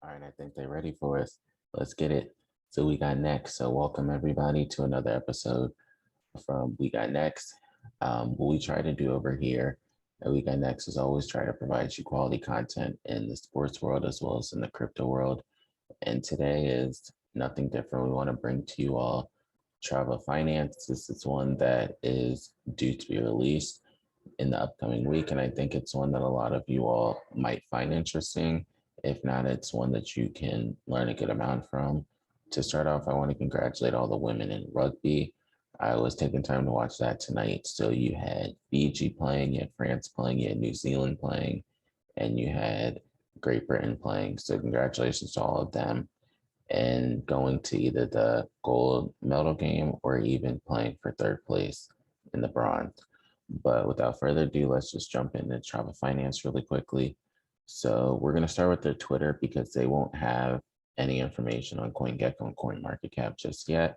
All right, I think they're ready for us. Let's get it. So we got next. So welcome everybody to another episode from We Got Next. What we try to do over here at We Got Next is always try to provide you quality content in the sports world as well as in the crypto world. And today is nothing different. We want to bring to you all Trava.Finance. This is one that is due to be released in the upcoming week. And I think it's one that a lot of you all might find interesting. If not, it's one that you can learn a good amount from. To start off, I want to congratulate all the women in rugby. I was taking time to watch that tonight. So you had Fiji playing, you had France playing, you had New Zealand playing, and you had Great Britain playing. So congratulations to all of them and going to either the gold medal game or even playing for third place in the bronze. But without further ado, let's just jump into Trava.Finance really quickly. So we're going to start with their Twitter because they won't have any information on CoinGecko and CoinMarketCap just yet.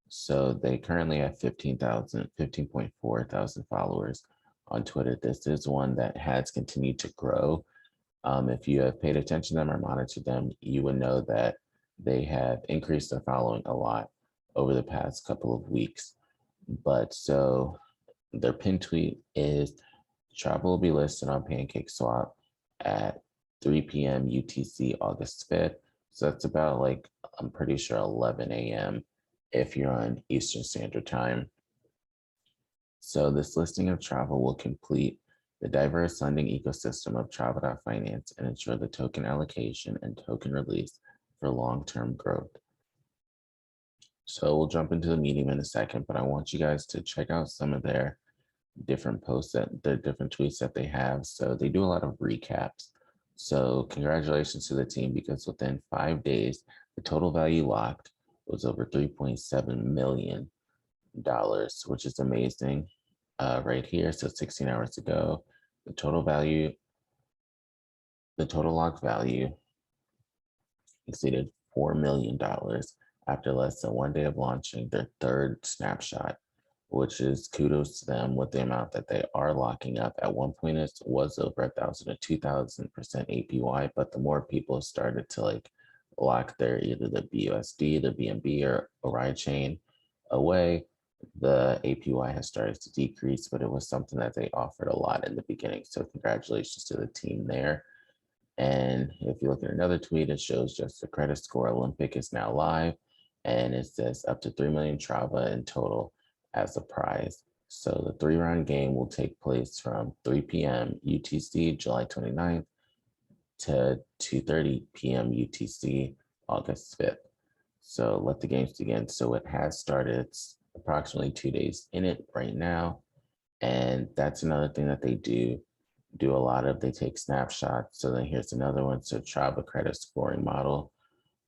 So they currently have 15.4 thousand followers on Twitter. This is one that has continued to grow. If you have paid attention to them or monitored them, you would know that they have increased their following a lot over the past couple of weeks. But so their pin tweet is Trava will be listed on PancakeSwap at 3 p.m. UTC August 5th. So that's about I'm pretty sure 11 a.m. if you're on Eastern Standard Time. So this listing of Trava will complete the diverse lending ecosystem of Trava.Finance and ensure the token allocation and token release for long-term growth. So we'll jump into the meeting in a second, but I want you guys to check out some of their different posts, the different tweets that they have. So they do a lot of recaps. So congratulations to the team because within 5 days, the total value locked was over $3.7 million, which is amazing. Right here, so 16 hours ago, the total locked value exceeded $4 million after less than 1 day of launching their third snapshot, which is kudos to them with the amount that they are locking up. At one point, it was over 1,000 to 2,000% APY, but the more people started to lock their either the BUSD, the BNB, or Oraichain away, the APY has started to decrease, but it was something that they offered a lot in the beginning. So congratulations to the team there. And if you look at another tweet, it shows just the credit score Olympic is now live, and it says up to 3 million Trava in total as a prize. So the 3-round game will take place from 3 p.m. UTC, July 29th to 2:30 p.m. UTC, August 5th. So let the games begin. So it has started. It's approximately 2 days in it right now. And that's another thing that they do a lot of. They take snapshots. So then here's another one. So Trava credit scoring model,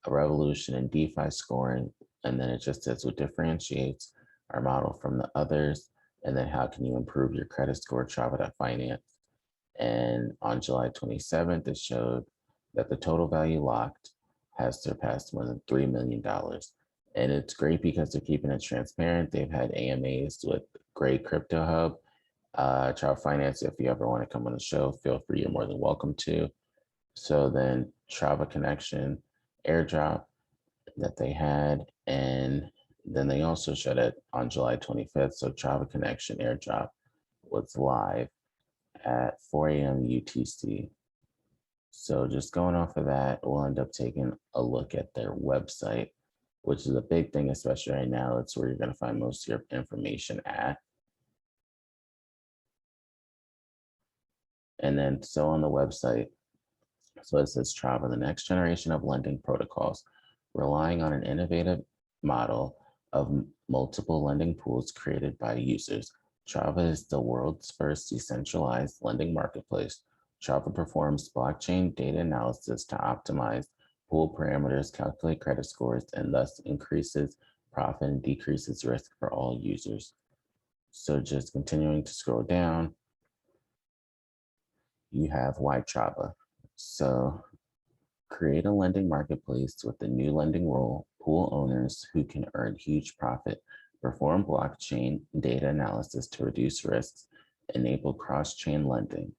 a revolution in DeFi scoring. And then it just says what differentiates our model from the others. And then how can you improve your credit score, Trava.Finance. And on July 27th, it showed that the total value locked has surpassed more than $3 million. And it's great because they're keeping it transparent. They've had AMAs with Great Crypto Hub, Trava.Finance. If you ever want to come on the show, feel free. You're more than welcome to. So then Trava Connection airdrop that they had. And then they also showed it on July 25th. So Trava Connection airdrop was live at 4 a.m. UTC. So just going off of that, we'll end up taking a look at their website, which is a big thing, especially right now. It's where you're going to find most of your information at. And then so on the website, so it says Trava, the next generation of lending protocols, relying on an innovative model of multiple lending pools created by users. Trava is the world's first decentralized lending marketplace. Trava performs blockchain data analysis to optimize pool parameters, calculate credit scores, and thus increases profit and decreases risk for all users. So just continuing to scroll down, you have why Trava. So create a lending marketplace with the new lending rule, pool owners who can earn huge profit, perform blockchain data analysis to reduce risks, enable cross-chain lending.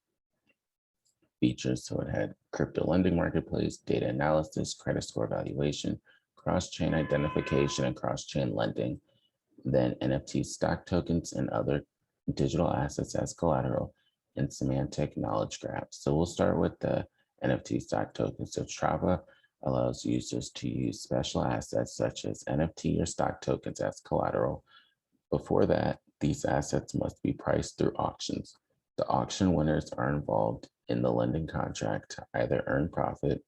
features. So it had crypto lending marketplace, data analysis, credit score evaluation, cross-chain identification, and cross-chain lending. Then NFT stock tokens and other digital assets as collateral, and semantic knowledge graphs. So we'll start with the NFT stock tokens. So Trava allows users to use special assets such as NFT or stock tokens as collateral. Before that, these assets must be priced through auctions. The auction winners are involved in the lending contract to either earn profit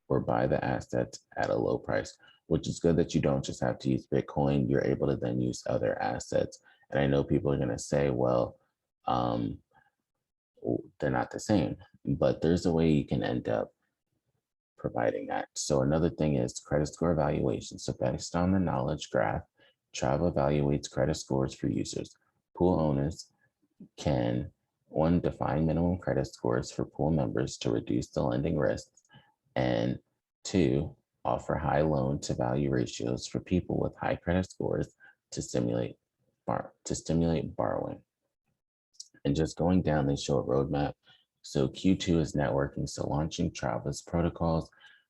or buy the assets at a low price, which is good that you don't just have to use Bitcoin. You're able to then use other assets. And I know people are going to say, well, um, they're not the same, but there's a way you can end up providing that. So another thing is credit score evaluation. So based on the knowledge graph, Trava evaluates credit scores for users. Pool owners can, one, define minimum credit scores for pool members to reduce the lending risks, and two, offer high loan to value ratios for people with high credit scores to stimulate borrowing. And just going down, they show a roadmap. So Q2 is networking. So launching Trava's protocols,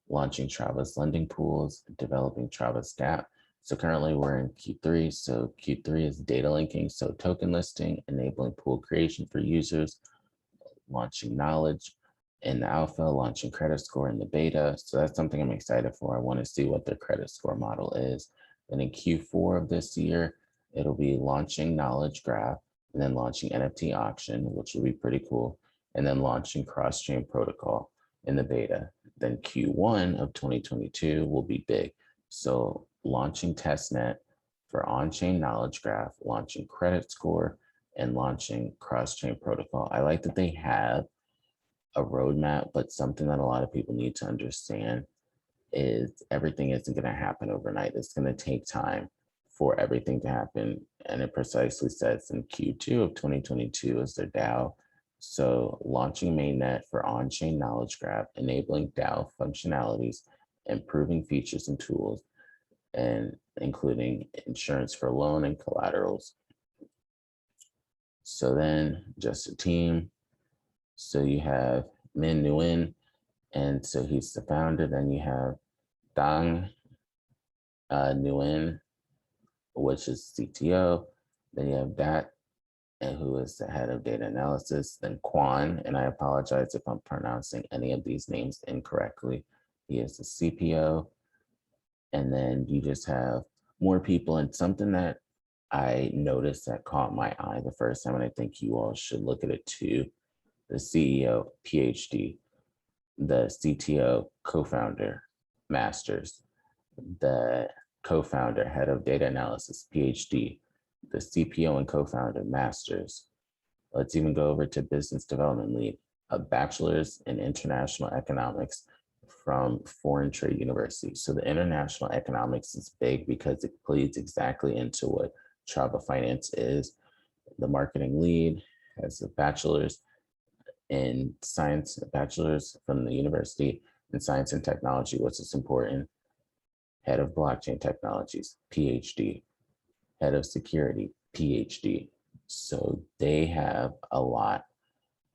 launching Trava's lending pools, developing Trava's DApp. So currently we're in Q3. So Q3 is data linking. So token listing, enabling pool creation for users, launching knowledge in the alpha, launching credit score in the beta. So that's something I'm excited for. I want to see what their credit score model is. Then in Q4 of this year, it'll be launching knowledge graph, and then launching NFT auction, which will be pretty cool, and then launching cross-chain protocol in the beta. Then Q1 of 2022 will be big. So launching testnet for on-chain knowledge graph, launching credit score, and launching cross-chain protocol. I like that they have a roadmap, but something that a lot of people need to understand is everything isn't going to happen overnight. It's going to take time for everything to happen. And it precisely says in Q2 of 2022 is their DAO. So launching mainnet for on-chain knowledge graph, enabling DAO functionalities, improving features and tools, and including insurance for loan and collaterals. So then just a team. So you have Min Nguyen, and so he's the founder. Then you have Dang Nguyen, which is CTO. Then you have Dat, and who is the head of data analysis. Then Quan, and I apologize if I'm pronouncing any of these names incorrectly. He is the CPO. And then you just have more people. And something that I noticed that caught my eye the first time, and I think you all should look at it too, the CEO, PhD, the CTO, co-founder, master's, the co-founder, head of data analysis, PhD, the CPO and co-founder, master's. Let's even go over to business development lead, a bachelor's in international economics from Foreign Trade University. So the international economics is big because it plays exactly into what Trava.Finance is. The marketing lead has a bachelor's in science, a bachelor's from the university in science and technology, which is important. Head of blockchain technologies, PhD. Head of security, PhD. So they have a lot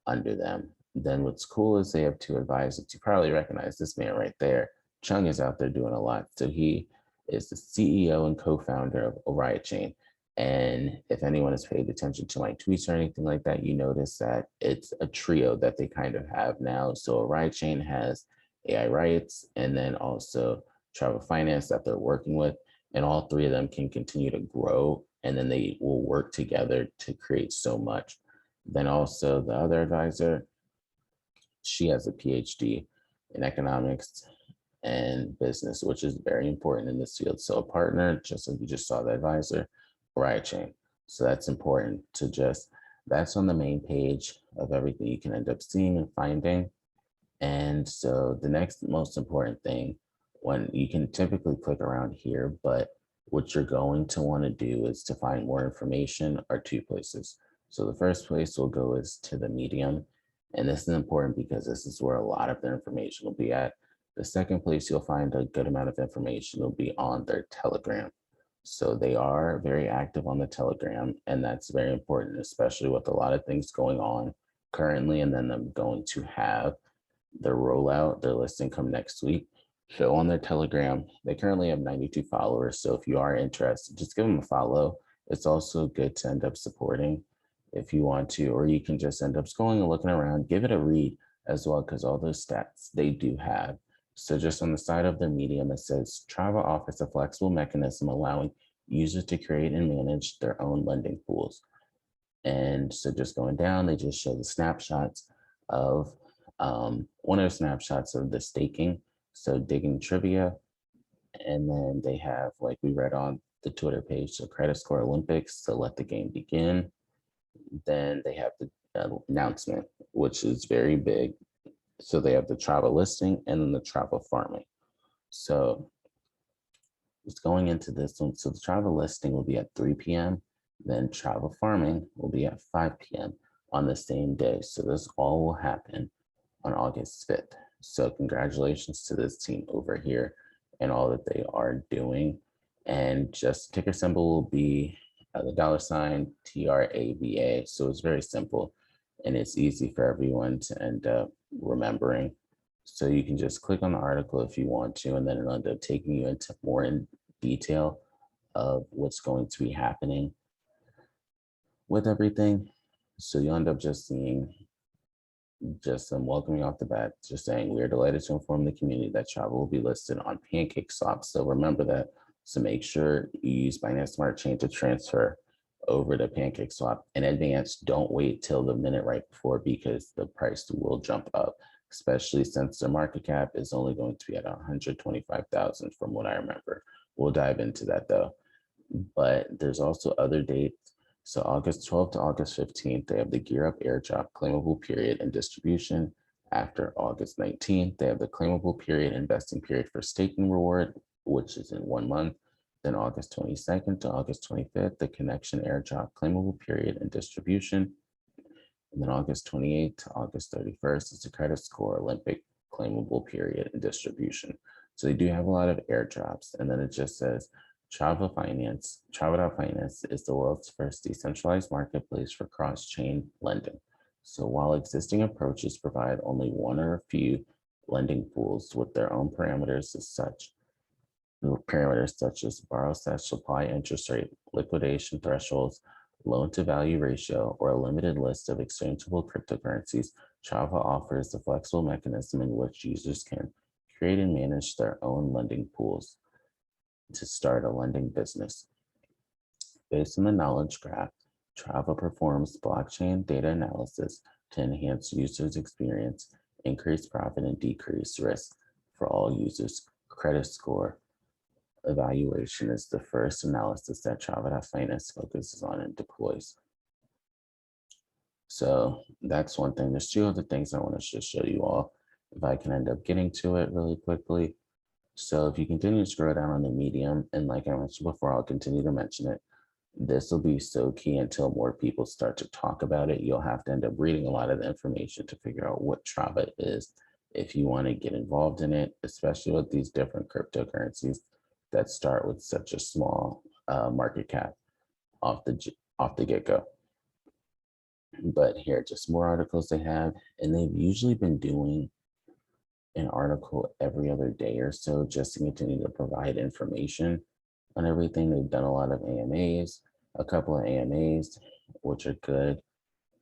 under them. Then what's cool is they have two advisors. You probably recognize this man right there. Chung is out there doing a lot. So he is the CEO and co-founder of Oraichain. And if anyone has paid attention to my tweets or anything like that, you notice that it's a trio that they kind of have now. So Oraichain has AI rights, and then also Trava.Finance that they're working with. And all three of them can continue to grow, and then they will work together to create so much. Then also the other advisor, she has a PhD in economics and business, which is very important in this field. So a partner, just like you just saw the advisor, Oraichain. So that's important to that's on the main page of everything you can end up seeing and finding. And so the next most important thing, when you can typically click around here, but what you're going to want to do is to find more information are two places. So the first place we'll go is to the Medium. And this is important because this is where a lot of their information will be at. The second place you'll find a good amount of information will be on their Telegram. So they are very active on the Telegram, and that's very important, especially with a lot of things going on currently and then them going to have. their rollout, their listing come next week. So on their Telegram, they currently have 92 followers. So if you are interested, just give them a follow. It's also good to end up supporting if you want to, or you can just end up scrolling and looking around, give it a read as well, because all those stats they do have. So just on the side of their Medium, it says Trava offers a flexible mechanism allowing users to create and manage their own lending pools. And so just going down, they just show the snapshots of one of the snapshots of the staking. So digging trivia. And then they have, like we read on the Twitter page, so credit score Olympics to let the game begin. Then they have the announcement, which is very big. So they have the Trava listing and then the Trava farming. So just going into this one, so the Trava listing will be at 3 p.m. Then Trava farming will be at 5 p.m. on the same day. So this all will happen on August 5th. So congratulations to this team over here and all that they are doing. And just ticker symbol will be the $ TRAVA. So it's very simple and it's easy for everyone to end up remembering. So you can just click on the article if you want to, and then it'll end up taking you into more in detail of what's going to be happening with everything. So you'll end up just seeing just some welcoming off the bat, just saying, we are delighted to inform the community that Trava will be listed on PancakeSwap. So remember that. So make sure you use Binance Smart Chain to transfer over to PancakeSwap in advance. Don't wait till the minute right before, because the price will jump up, especially since the market cap is only going to be at 125,000 from what I remember. We'll dive into that though. But there's also other dates. So August 12th to August 15th, they have the Gear Up airdrop claimable period and distribution. After August 19th, they have the claimable period investing period for staking reward, which is in 1 month. Then August 22nd to August 25th, the connection airdrop claimable period and distribution. And then August 28th to August 31st is the credit score Olympic claimable period and distribution. So they do have a lot of airdrops. And then it just says Trava.Finance is the world's first decentralized marketplace for cross-chain lending. So while existing approaches provide only one or a few lending pools with their own parameters such as borrow/supply interest rate, liquidation thresholds, loan-to-value ratio, or a limited list of exchangeable cryptocurrencies, Trava offers the flexible mechanism in which users can create and manage their own lending pools to start a lending business. Based on the knowledge graph, Trava performs blockchain data analysis to enhance users' experience, increase profit, and decrease risk for all users. Credit score evaluation is the first analysis that Trava.Finance focuses on and deploys. So that's one thing. There's two other things I want to just show you all, if I can end up getting to it really quickly. So if you continue to scroll down on the Medium, and like I mentioned before, I'll continue to mention it, this will be so key until more people start to talk about it. You'll have to end up reading a lot of the information to figure out what Trava is if you want to get involved in it, especially with these different cryptocurrencies that start with such a small market cap off the get-go. But here, just more articles they have, and they've usually been doing an article every other day or so just to continue to provide information on everything. They've done a lot of AMAs, a couple of AMAs, which are good.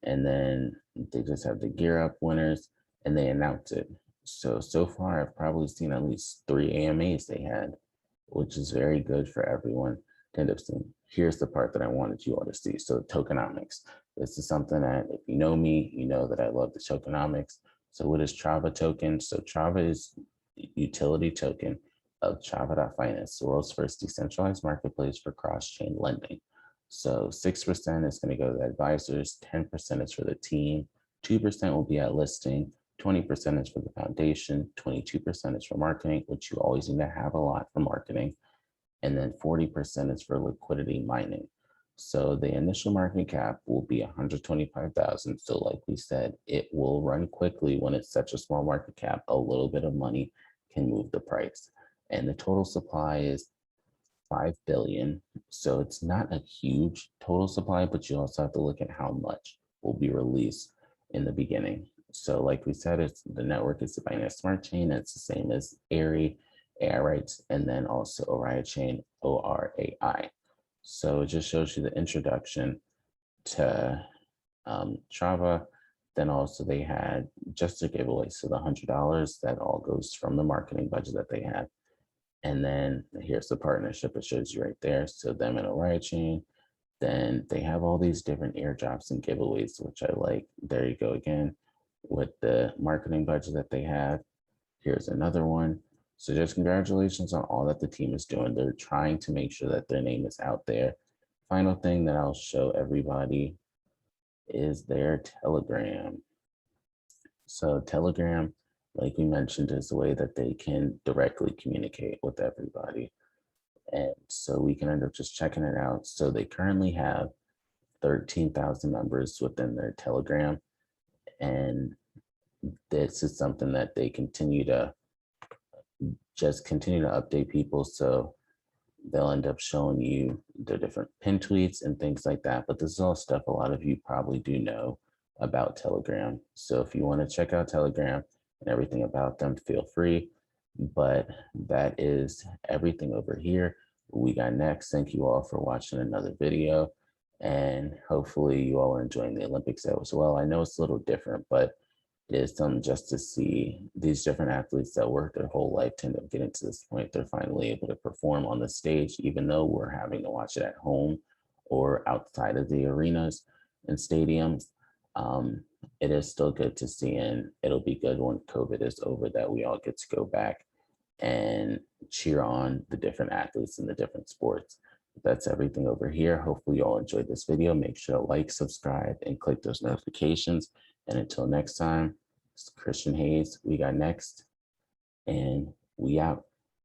And then they just have the Gear Up winners and they announce it. So far, I've probably seen at least 3 AMAs they had, which is very good for everyone to end up seeing. Here's the part that I wanted you all to see. So tokenomics. This is something that if you know me, you know that I love the tokenomics. So what is Trava token? So Trava is utility token of Trava.Finance, the world's first decentralized marketplace for cross-chain lending. So 6% is going to go to the advisors, 10% is for the team, 2% will be at listing, 20% is for the foundation, 22% is for marketing, which you always need to have a lot for marketing, and then 40% is for liquidity mining. So the initial market cap will be 125,000. So like we said, it will run quickly when it's such a small market cap. A little bit of money can move the price. And the total supply is 5 billion. So it's not a huge total supply, but you also have to look at how much will be released in the beginning. So like we said, it's the network is the Binance Smart Chain. It's the same as Airy, AI rights, and then also Oraichain, ORAI. So it just shows you the introduction to Trava. Then also they had just a giveaway. So the $100, that all goes from the marketing budget that they have. And then here's the partnership. It shows you right there. So them and Oraichain. Then they have all these different airdrops and giveaways, which I like. There you go again with the marketing budget that they have. Here's another one. So just congratulations on all that the team is doing. They're trying to make sure that their name is out there. Final thing that I'll show everybody is their Telegram. So Telegram, like we mentioned, is a way that they can directly communicate with everybody. And so we can end up just checking it out. So they currently have 13,000 members within their Telegram. And this is something that they continue to update people. So they'll end up showing you the different pin tweets and things like that. But this is all stuff a lot of you probably do know about Telegram. So if you want to check out Telegram and everything about them, feel free. But that is everything over here. We got next. Thank you all for watching another video. And hopefully you all are enjoying the Olympics as well. I know it's a little different, but it is something just to see these different athletes that work their whole life to end up getting to this point. They're finally able to perform on the stage, even though we're having to watch it at home or outside of the arenas and stadiums. It is still good to see, and it'll be good when COVID is over that we all get to go back and cheer on the different athletes in the different sports. That's everything over here. Hopefully you all enjoyed this video. Make sure to like, subscribe, and click those notifications. And until next time, it's Christian Hayes. We got next, and we out.